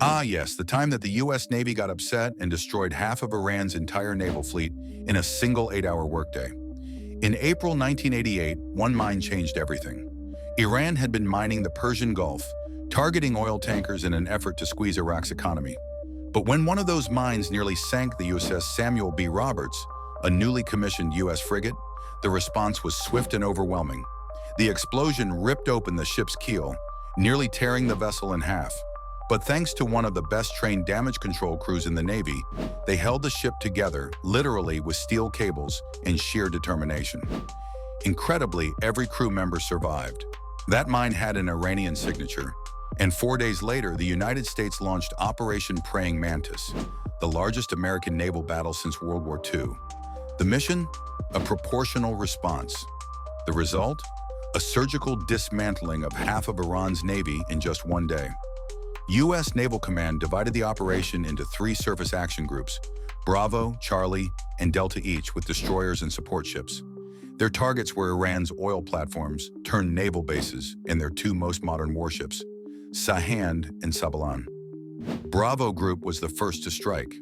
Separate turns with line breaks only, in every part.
Ah, yes, the time that the U.S. Navy got upset and destroyed half of Iran's entire naval fleet in a single 8-hour workday. In April 1988, one mine changed everything. Iran had been mining the Persian Gulf, targeting oil tankers in an effort to squeeze Iraq's economy. But when one of those mines nearly sank the USS Samuel B, a newly commissioned U.S. frigate, the response was swift and overwhelming. The explosion ripped open the ship's keel, nearly tearing the vessel in half. But thanks to one of the best-trained damage control crews in the Navy, they held the ship together, literally with steel cables and sheer determination. Incredibly, every crew member survived. That mine had an Iranian signature, and 4 days later, the United States launched Operation Praying Mantis, the largest American naval battle since World War II. The mission? A proportional response. The result? A surgical dismantling of half of Iran's navy in just one day. U.S. Naval Command divided the operation into 3 surface action groups, Bravo, Charlie, and Delta each, with destroyers and support ships. Their targets were Iran's oil platforms, turned naval bases, and their 2 most modern warships, Sahand and Sabalan. Bravo Group was the first to strike.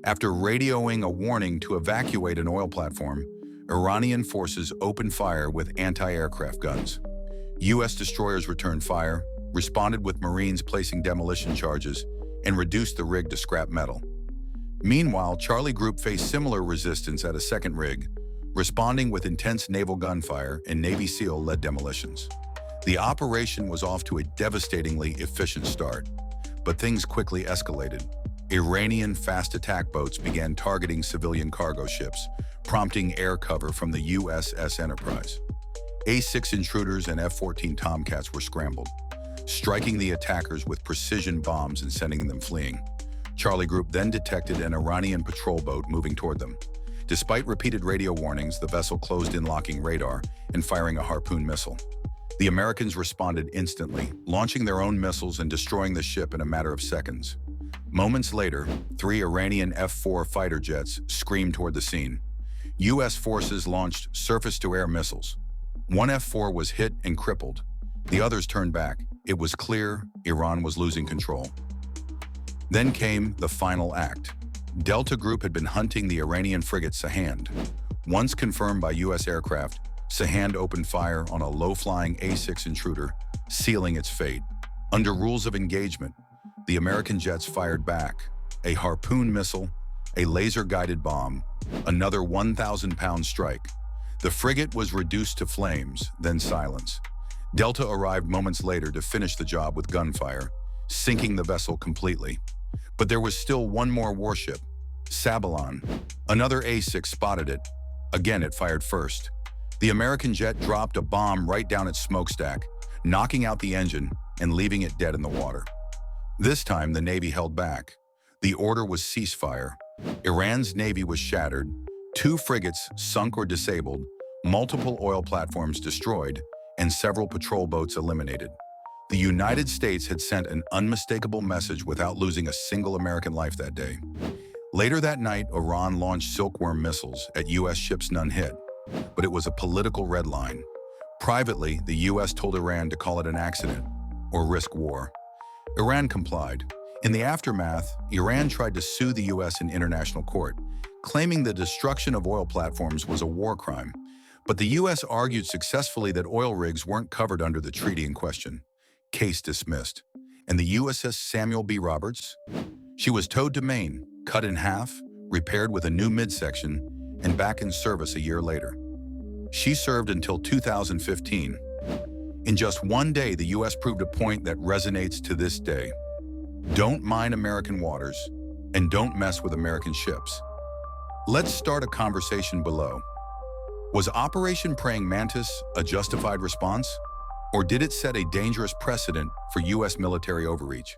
After radioing a warning to evacuate an oil platform, Iranian forces opened fire with anti-aircraft guns. U.S. destroyers returned fire, responded with Marines placing demolition charges, and reduced the rig to scrap metal. Meanwhile, Charlie Group faced similar resistance at a second rig, responding with intense naval gunfire and Navy SEAL-led demolitions. The operation was off to a devastatingly efficient start, but things quickly escalated. Iranian fast attack boats began targeting civilian cargo ships, prompting air cover from the USS Enterprise. A-6 intruders and F-14 Tomcats were scrambled, striking the attackers with precision bombs and sending them fleeing. Charlie Group then detected an Iranian patrol boat moving toward them. Despite repeated radio warnings, the vessel closed in, locking radar and firing a Harpoon missile. The Americans responded instantly, launching their own missiles and destroying the ship in a matter of seconds. Moments later, 3 Iranian F-4 fighter jets screamed toward the scene. U.S. forces launched surface-to-air missiles. One F-4 was hit and crippled. The others turned back. It was clear Iran was losing control. Then came the final act. Delta Group had been hunting the Iranian frigate Sahand. Once confirmed by U.S. aircraft, Sahand opened fire on a low-flying A-6 intruder, sealing its fate. Under rules of engagement, the American jets fired back a Harpoon missile, a laser-guided bomb, another 1,000-pound strike. The frigate was reduced to flames, then silence. Delta arrived moments later to finish the job with gunfire, sinking the vessel completely. But there was still one more warship, Sabalan. Another A-6 spotted it. Again, it fired first. The American jet dropped a bomb right down its smokestack, knocking out the engine and leaving it dead in the water. This time, the Navy held back. The order was ceasefire. Iran's Navy was shattered, 2 frigates sunk or disabled, multiple oil platforms destroyed, and several patrol boats eliminated. The United States had sent an unmistakable message without losing a single American life that day. Later that night, Iran launched Silkworm missiles at U.S. ships none hit, but it was a political red line. Privately, the U.S. told Iran to call it an accident or risk war. Iran complied. In the aftermath, Iran tried to sue the U.S. in international court, claiming the destruction of oil platforms was a war crime. But the U.S. argued successfully that oil rigs weren't covered under the treaty in question. Case dismissed. And the USS Samuel B. She was towed to Maine, cut in half, repaired with a new midsection, and back in service a year later. She served until 2015. In just one day, the U.S. proved a point that resonates to this day. Don't mine American waters, and don't mess with American ships. Let's start a conversation below. Was Operation Praying Mantis a justified response? Or did it set a dangerous precedent for U.S. military overreach?